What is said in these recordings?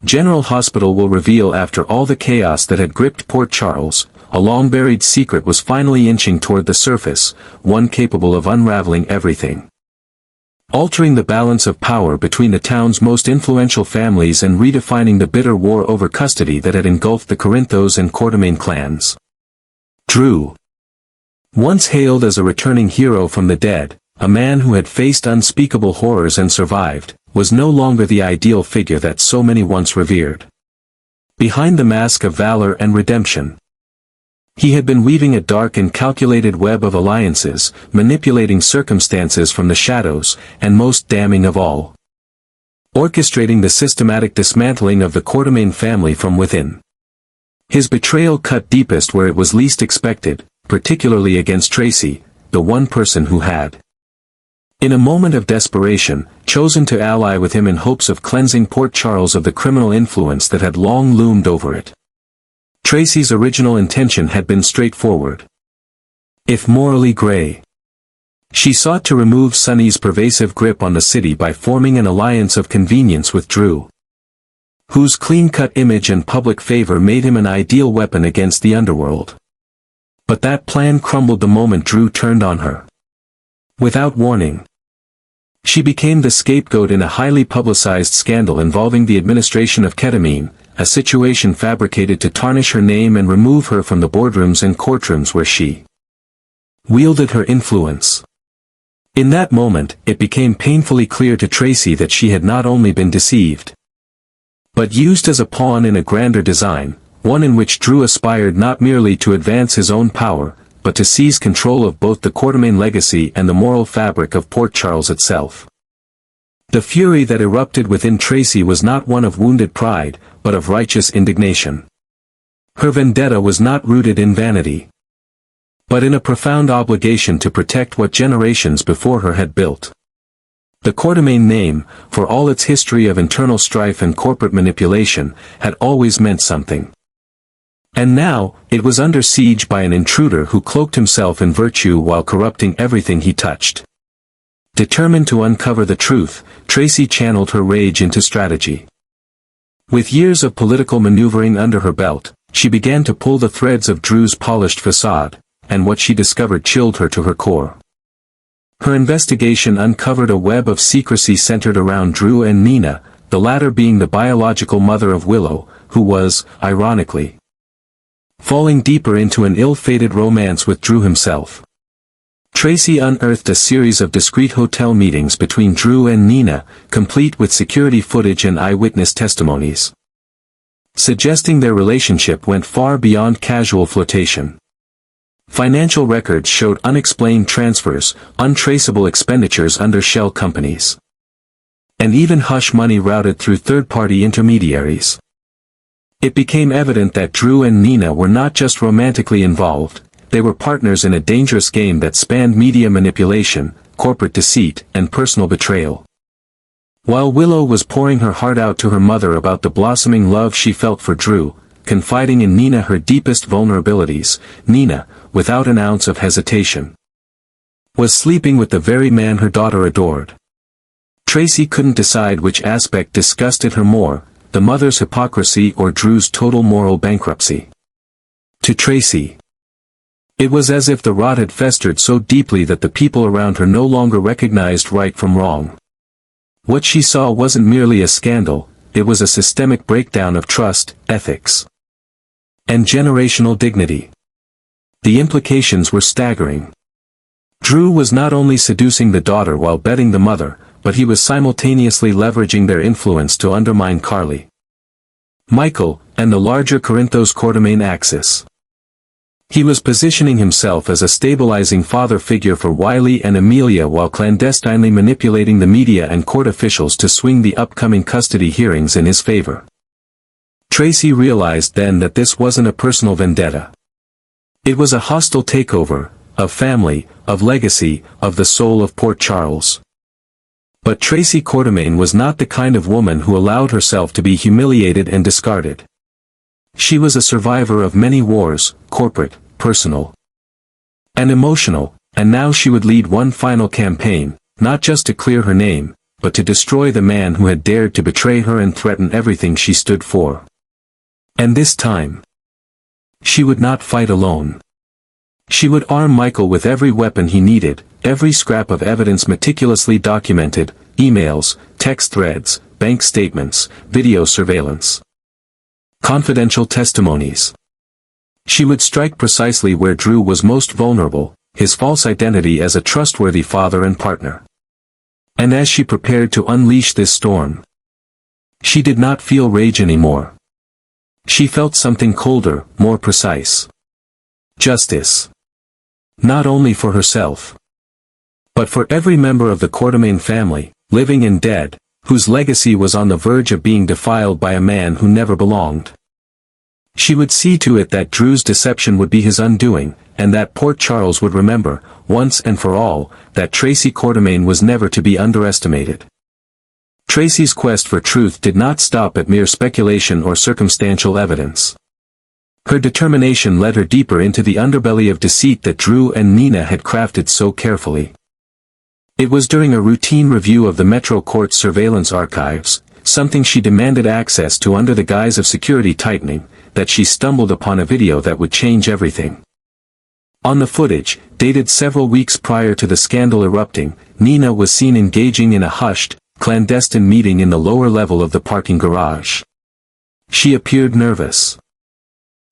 General Hospital will reveal after all the chaos that had gripped Port Charles, a long-buried secret was finally inching toward the surface, one capable of unraveling everything. Altering the balance of power between the town's most influential families and redefining the bitter war over custody that had engulfed the Corinthos and Quartermain clans. Drew. Once hailed as a returning hero from the dead, a man who had faced unspeakable horrors and survived, was no longer the ideal figure that so many once revered. Behind the mask of valor and redemption, he had been weaving a dark and calculated web of alliances, manipulating circumstances from the shadows, and most damning of all, orchestrating the systematic dismantling of the Quartermain family from within. His betrayal cut deepest where it was least expected, particularly against Tracy, the one person who had, in a moment of desperation, chosen to ally with him in hopes of cleansing Port Charles of the criminal influence that had long loomed over it. Tracy's original intention had been straightforward, if morally gray. She sought to remove Sonny's pervasive grip on the city by forming an alliance of convenience with Drew, whose clean-cut image and public favor made him an ideal weapon against the underworld. But that plan crumbled the moment Drew turned on her. Without warning, she became the scapegoat in a highly publicized scandal involving the administration of ketamine, a situation fabricated to tarnish her name and remove her from the boardrooms and courtrooms where she wielded her influence. In that moment, it became painfully clear to Tracy that she had not only been deceived, but used as a pawn in a grander design, one in which Drew aspired not merely to advance his own power, but to seize control of both the Quartermain legacy and the moral fabric of Port Charles itself. The fury that erupted within Tracy was not one of wounded pride, but of righteous indignation. Her vendetta was not rooted in vanity, but in a profound obligation to protect what generations before her had built. The Quartermain name, for all its history of internal strife and corporate manipulation, had always meant something. And now, it was under siege by an intruder who cloaked himself in virtue while corrupting everything he touched. Determined to uncover the truth, Tracy channeled her rage into strategy. With years of political maneuvering under her belt, she began to pull the threads of Drew's polished facade, and what she discovered chilled her to her core. Her investigation uncovered a web of secrecy centered around Drew and Nina, the latter being the biological mother of Willow, who was, ironically, falling deeper into an ill-fated romance with Drew himself. Tracy unearthed a series of discreet hotel meetings between Drew and Nina, complete with security footage and eyewitness testimonies, suggesting their relationship went far beyond casual flirtation. Financial records showed unexplained transfers, untraceable expenditures under shell companies, and even hush money routed through third-party intermediaries. It became evident that Drew and Nina were not just romantically involved, they were partners in a dangerous game that spanned media manipulation, corporate deceit, and personal betrayal. While Willow was pouring her heart out to her mother about the blossoming love she felt for Drew, confiding in Nina her deepest vulnerabilities, Nina, without an ounce of hesitation, was sleeping with the very man her daughter adored. Tracy couldn't decide which aspect disgusted her more, the mother's hypocrisy or Drew's total moral bankruptcy. To Tracy, it was as if the rot had festered so deeply that the people around her no longer recognized right from wrong. What she saw wasn't merely a scandal, it was a systemic breakdown of trust, ethics, and generational dignity. The implications were staggering. Drew was not only seducing the daughter while betting the mother, but he was simultaneously leveraging their influence to undermine Carly, Michael, and the larger Corinthos Quartermain axis. He was positioning himself as a stabilizing father figure for Wiley and Amelia while clandestinely manipulating the media and court officials to swing the upcoming custody hearings in his favor. Tracy realized then that this wasn't a personal vendetta. It was a hostile takeover, of family, of legacy, of the soul of Port Charles. But Tracy Quartermain was not the kind of woman who allowed herself to be humiliated and discarded. She was a survivor of many wars, corporate, personal, and emotional, and now she would lead one final campaign, not just to clear her name, but to destroy the man who had dared to betray her and threaten everything she stood for. And this time, she would not fight alone. She would arm Michael with every weapon he needed, every scrap of evidence meticulously documented, emails, text threads, bank statements, video surveillance, confidential testimonies. She would strike precisely where Drew was most vulnerable, his false identity as a trustworthy father and partner. And as she prepared to unleash this storm, she did not feel rage anymore. She felt something colder, more precise. Justice. Not only for herself, but for every member of the Quartermain family, living and dead, whose legacy was on the verge of being defiled by a man who never belonged. She would see to it that Drew's deception would be his undoing, and that Port Charles would remember, once and for all, that Tracy Quartermain was never to be underestimated. Tracy's quest for truth did not stop at mere speculation or circumstantial evidence. Her determination led her deeper into the underbelly of deceit that Drew and Nina had crafted so carefully. It was during a routine review of the Metro Court's surveillance archives, something she demanded access to under the guise of security tightening, that she stumbled upon a video that would change everything. On the footage, dated several weeks prior to the scandal erupting, Nina was seen engaging in a hushed, clandestine meeting in the lower level of the parking garage. She appeared nervous,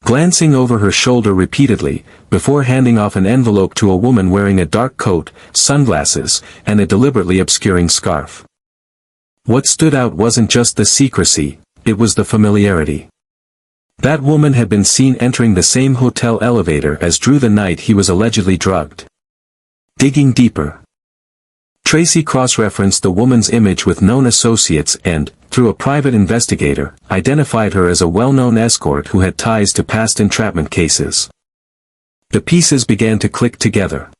glancing over her shoulder repeatedly, before handing off an envelope to a woman wearing a dark coat, sunglasses, and a deliberately obscuring scarf. What stood out wasn't just the secrecy, it was the familiarity. That woman had been seen entering the same hotel elevator as Drew the night he was allegedly drugged. Digging deeper, Tracy cross-referenced the woman's image with known associates and, through a private investigator, identified her as a well-known escort who had ties to past entrapment cases. The pieces began to click together.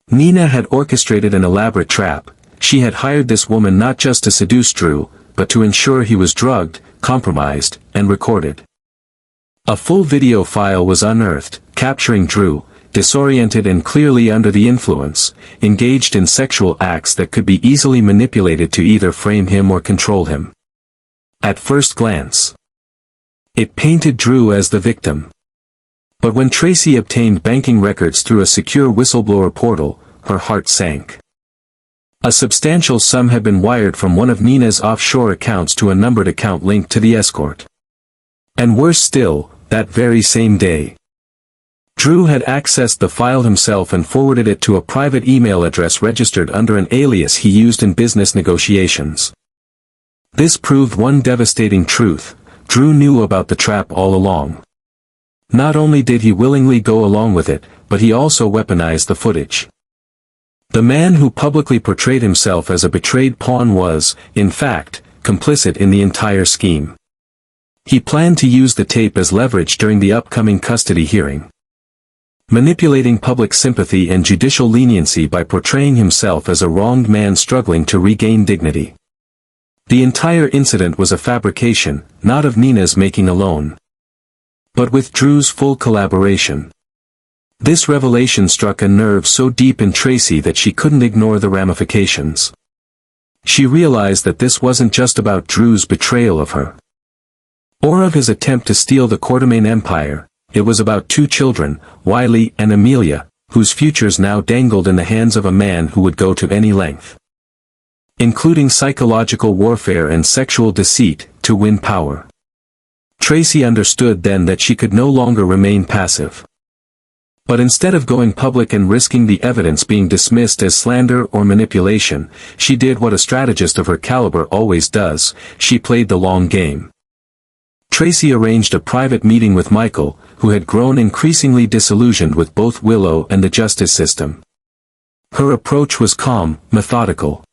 Nina had orchestrated an elaborate trap. She had hired this woman not just to seduce Drew, but to ensure he was drugged, compromised, and recorded. A full video file was unearthed, capturing Drew, disoriented and clearly under the influence, engaged in sexual acts that could be easily manipulated to either frame him or control him. At first glance, it painted Drew as the victim. But when Tracy obtained banking records through a secure whistleblower portal, her heart sank. A substantial sum had been wired from one of Nina's offshore accounts to a numbered account linked to the escort. And worse still, that very same day, Drew had accessed the file himself and forwarded it to a private email address registered under an alias he used in business negotiations. This proved one devastating truth: Drew knew about the trap all along. Not only did he willingly go along with it, but he also weaponized the footage. The man who publicly portrayed himself as a betrayed pawn was, in fact, complicit in the entire scheme. He planned to use the tape as leverage during the upcoming custody hearing, manipulating public sympathy and judicial leniency by portraying himself as a wronged man struggling to regain dignity. The entire incident was a fabrication, not of Nina's making alone, but with Drew's full collaboration. This revelation struck a nerve so deep in Tracy that she couldn't ignore the ramifications. She realized that this wasn't just about Drew's betrayal of her, or of his attempt to steal the Quartermain empire. It was about two children, Wiley and Amelia, whose futures now dangled in the hands of a man who would go to any length, including psychological warfare and sexual deceit, to win power. Tracy understood then that she could no longer remain passive. But instead of going public and risking the evidence being dismissed as slander or manipulation, she did what a strategist of her caliber always does: she played the long game. Tracy arranged a private meeting with Michael, who had grown increasingly disillusioned with both Willow and the justice system. Her approach was calm, methodical.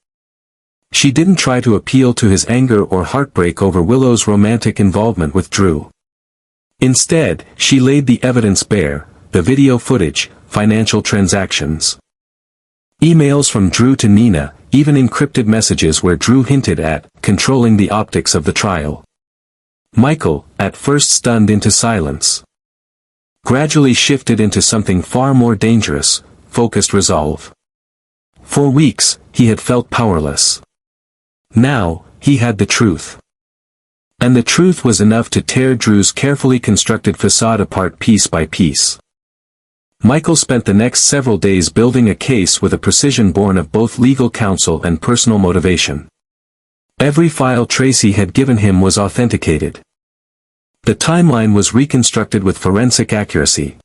She didn't try to appeal to his anger or heartbreak over Willow's romantic involvement with Drew. Instead, she laid the evidence bare: the video footage, financial transactions, emails from Drew to Nina, even encrypted messages where Drew hinted at controlling the optics of the trial. Michael, at first stunned into silence, gradually shifted into something far more dangerous: focused resolve. For weeks, he had felt powerless. Now, he had the truth. And the truth was enough to tear Drew's carefully constructed facade apart piece by piece. Michael spent the next several days building a case with a precision born of both legal counsel and personal motivation. Every file Tracy had given him was authenticated. The timeline was reconstructed with forensic accuracy.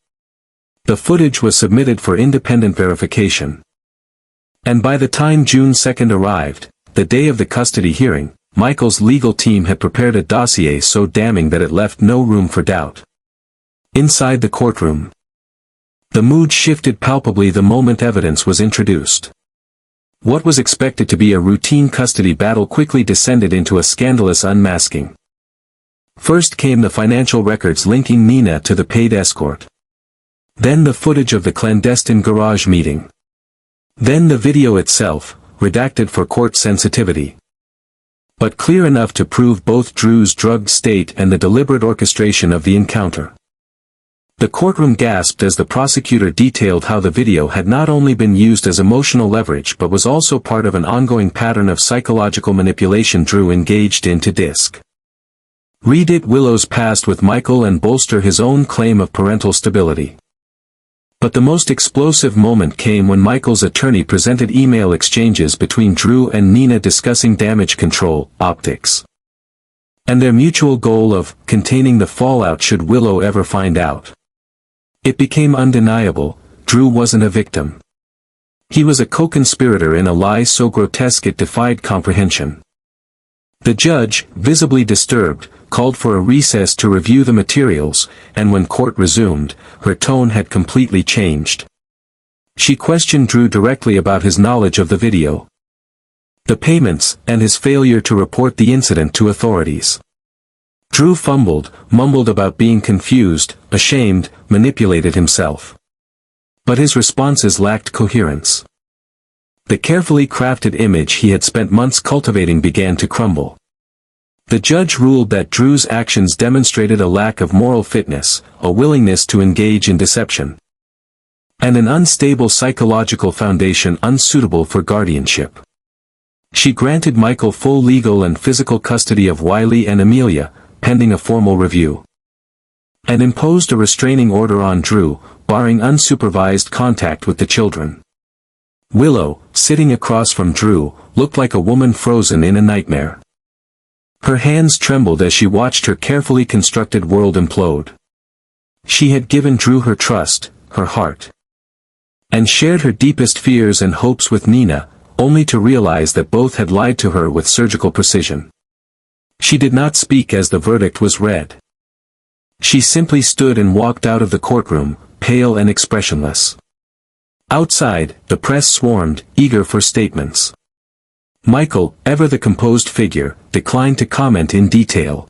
The footage was submitted for independent verification. And by the time June 2 arrived, the day of the custody hearing, Michael's legal team had prepared a dossier so damning that it left no room for doubt. Inside the courtroom, the mood shifted palpably the moment evidence was introduced. What was expected to be a routine custody battle quickly descended into a scandalous unmasking. First came the financial records linking Nina to the paid escort. Then the footage of the clandestine garage meeting. Then the video itself, redacted for court sensitivity, but clear enough to prove both Drew's drugged state and the deliberate orchestration of the encounter. The courtroom gasped as the prosecutor detailed how the video had not only been used as emotional leverage but was also part of an ongoing pattern of psychological manipulation Drew engaged in to disc. Redit Willow's past with Michael and bolster his own claim of parental stability. But the most explosive moment came when Michael's attorney presented email exchanges between Drew and Nina discussing damage control, optics, and their mutual goal of containing the fallout should Willow ever find out. It became undeniable, Drew wasn't a victim. He was a co-conspirator in a lie so grotesque it defied comprehension. The judge, visibly disturbed, called for a recess to review the materials, and when court resumed, her tone had completely changed. She questioned Drew directly about his knowledge of the video, the payments, and his failure to report the incident to authorities. Drew mumbled about being confused, ashamed, manipulated himself. But his responses lacked coherence. The carefully crafted image he had spent months cultivating began to crumble. The judge ruled that Drew's actions demonstrated a lack of moral fitness, a willingness to engage in deception, and an unstable psychological foundation unsuitable for guardianship. She granted Michael full legal and physical custody of Wiley and Amelia, pending a formal review, and imposed a restraining order on Drew, barring unsupervised contact with the children. Willow, sitting across from Drew, looked like a woman frozen in a nightmare. Her hands trembled as she watched her carefully constructed world implode. She had given Drew her trust, her heart, and shared her deepest fears and hopes with Nina, only to realize that both had lied to her with surgical precision. She did not speak as the verdict was read. She simply stood and walked out of the courtroom, pale and expressionless. Outside, the press swarmed, eager for statements. Michael, ever the composed figure, declined to comment in detail,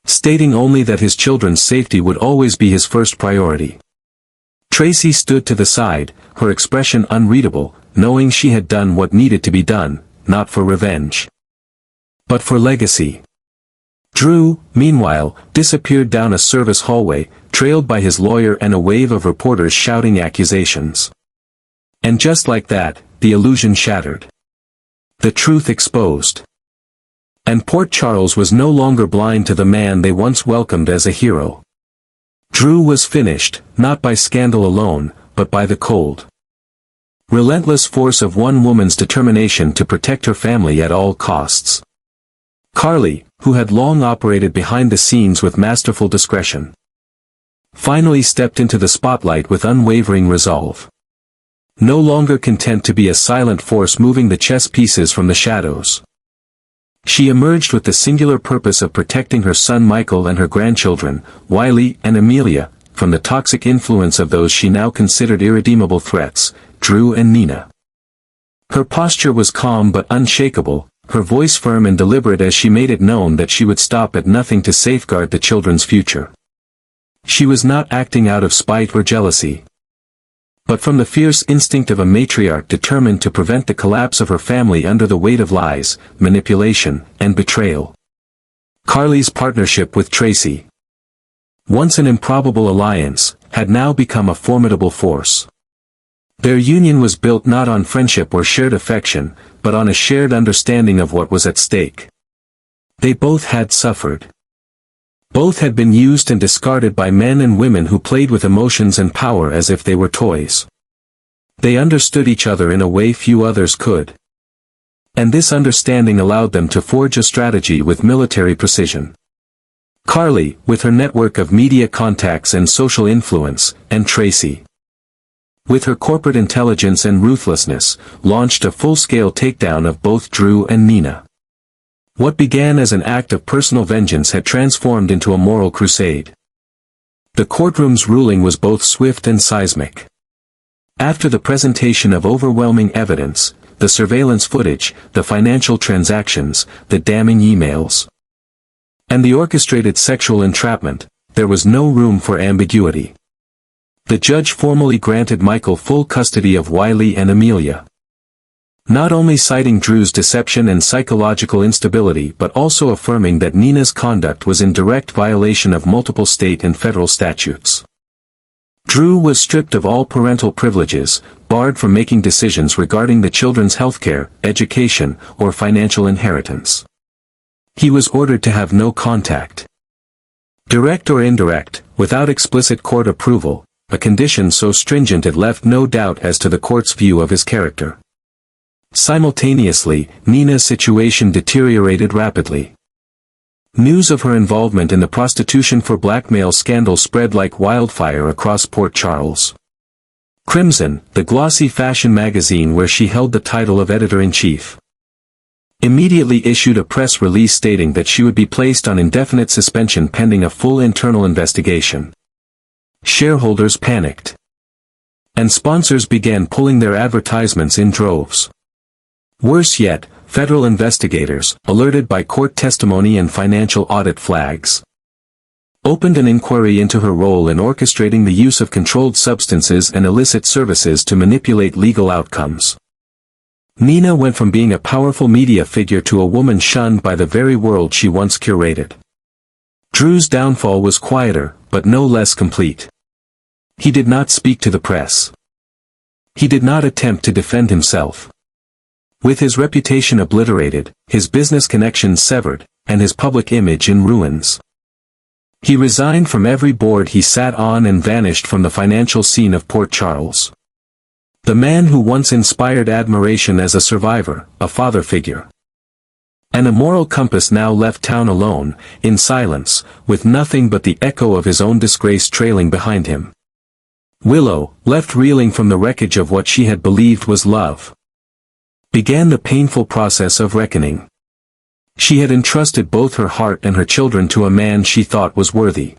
stating only that his children's safety would always be his first priority. Tracy stood to the side, her expression unreadable, knowing she had done what needed to be done, not for revenge, but for legacy. Drew, meanwhile, disappeared down a service hallway, trailed by his lawyer and a wave of reporters shouting accusations. And just like that, the illusion shattered. The truth exposed. And Port Charles was no longer blind to the man they once welcomed as a hero. Drew was finished, not by scandal alone, but by the cold, relentless force of one woman's determination to protect her family at all costs. Carly, who had long operated behind the scenes with masterful discretion, finally stepped into the spotlight with unwavering resolve. No longer content to be a silent force moving the chess pieces from the shadows, she emerged with the singular purpose of protecting her son Michael and her grandchildren, Wiley and Amelia, from the toxic influence of those she now considered irredeemable threats, Drew and Nina. Her posture was calm but unshakable, her voice firm and deliberate as she made it known that she would stop at nothing to safeguard the children's future. She was not acting out of spite or jealousy, but from the fierce instinct of a matriarch determined to prevent the collapse of her family under the weight of lies, manipulation, and betrayal. Carly's partnership with Tracy, once an improbable alliance, had now become a formidable force. Their union was built not on friendship or shared affection, but on a shared understanding of what was at stake. They both had suffered. Both had been used and discarded by men and women who played with emotions and power as if they were toys. They understood each other in a way few others could. And this understanding allowed them to forge a strategy with military precision. Carly, with her network of media contacts and social influence, and Tracy, with her corporate intelligence and ruthlessness, launched a full-scale takedown of both Drew and Nina. What began as an act of personal vengeance had transformed into a moral crusade. The courtroom's ruling was both swift and seismic. After the presentation of overwhelming evidence, the surveillance footage, the financial transactions, the damning emails, and the orchestrated sexual entrapment, there was no room for ambiguity. The judge formally granted Michael full custody of Wiley and Amelia. Not only citing Drew's deception and psychological instability but also affirming that Nina's conduct was in direct violation of multiple state and federal statutes. Drew was stripped of all parental privileges, barred from making decisions regarding the children's healthcare, education, or financial inheritance. He was ordered to have no contact, direct or indirect, without explicit court approval, a condition so stringent it left no doubt as to the court's view of his character. Simultaneously, Nina's situation deteriorated rapidly. News of her involvement in the prostitution for blackmail scandal spread like wildfire across Port Charles. Crimson, the glossy fashion magazine where she held the title of editor-in-chief, immediately issued a press release stating that she would be placed on indefinite suspension pending a full internal investigation. Shareholders panicked, and sponsors began pulling their advertisements in droves. Worse yet, federal investigators, alerted by court testimony and financial audit flags, opened an inquiry into her role in orchestrating the use of controlled substances and illicit services to manipulate legal outcomes. Nina went from being a powerful media figure to a woman shunned by the very world she once curated. Drew's downfall was quieter, but no less complete. He did not speak to the press. He did not attempt to defend himself. With his reputation obliterated, his business connections severed, and his public image in ruins, he resigned from every board he sat on and vanished from the financial scene of Port Charles. The man who once inspired admiration as a survivor, a father figure, and a moral compass now left town alone, in silence, with nothing but the echo of his own disgrace trailing behind him. Willow, left reeling from the wreckage of what she had believed was love, began the painful process of reckoning. She had entrusted both her heart and her children to a man she thought was worthy.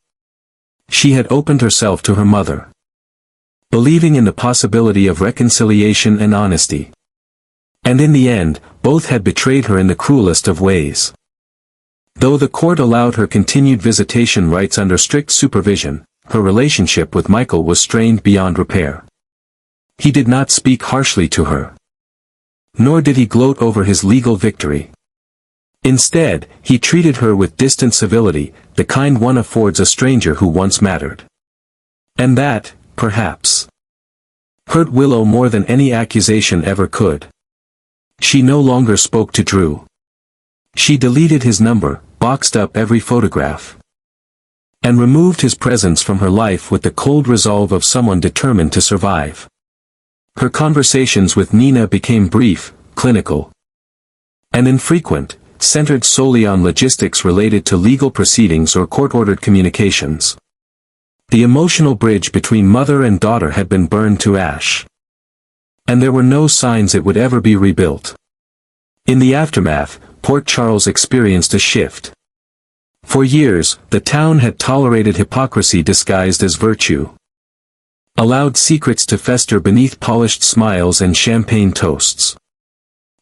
She had opened herself to her mother, believing in the possibility of reconciliation and honesty. And in the end, both had betrayed her in the cruelest of ways. Though the court allowed her continued visitation rights under strict supervision, her relationship with Michael was strained beyond repair. He did not speak harshly to her, nor did he gloat over his legal victory. Instead, he treated her with distant civility, the kind one affords a stranger who once mattered. And that, perhaps, hurt Willow more than any accusation ever could. She no longer spoke to Drew. She deleted his number, boxed up every photograph, and removed his presence from her life with the cold resolve of someone determined to survive. Her conversations with Nina became brief, clinical, and infrequent, centered solely on logistics related to legal proceedings or court-ordered communications. The emotional bridge between mother and daughter had been burned to ash, and there were no signs it would ever be rebuilt. In the aftermath, Port Charles experienced a shift. For years, the town had tolerated hypocrisy disguised as virtue, allowed secrets to fester beneath polished smiles and champagne toasts.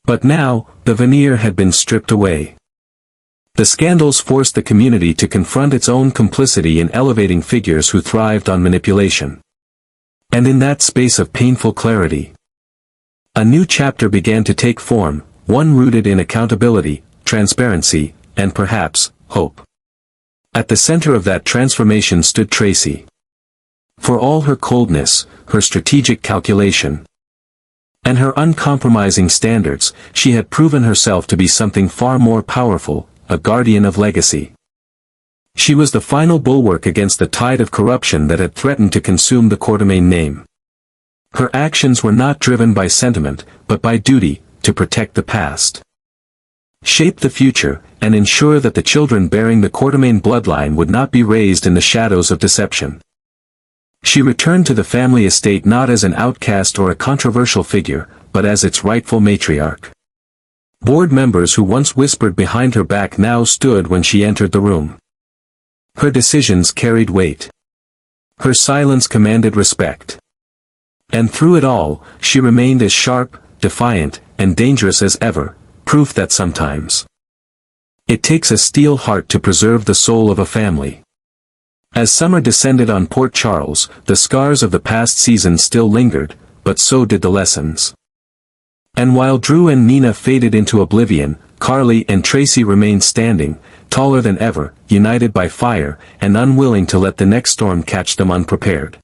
But now, the veneer had been stripped away. The scandals forced the community to confront its own complicity in elevating figures who thrived on manipulation. And in that space of painful clarity, a new chapter began to take form, one rooted in accountability, transparency, and perhaps, hope. At the center of that transformation stood Tracy. For all her coldness, her strategic calculation, And her uncompromising standards, she had proven herself to be something far more powerful, a guardian of legacy. She was the final bulwark against the tide of corruption that had threatened to consume the Quatermain name. Her actions were not driven by sentiment, but by duty, to protect the past, shape the future, and ensure that the children bearing the Quatermain bloodline would not be raised in the shadows of deception. She returned to the family estate not as an outcast or a controversial figure, but as its rightful matriarch. Board members who once whispered behind her back now stood when she entered the room. Her decisions carried weight. Her silence commanded respect. And through it all, she remained as sharp, defiant, and dangerous as ever, proof that sometimes it takes a steel heart to preserve the soul of a family. As summer descended on Port Charles, the scars of the past season still lingered, but so did the lessons. And while Drew and Nina faded into oblivion, Carly and Tracy remained standing, taller than ever, united by fire, and unwilling to let the next storm catch them unprepared.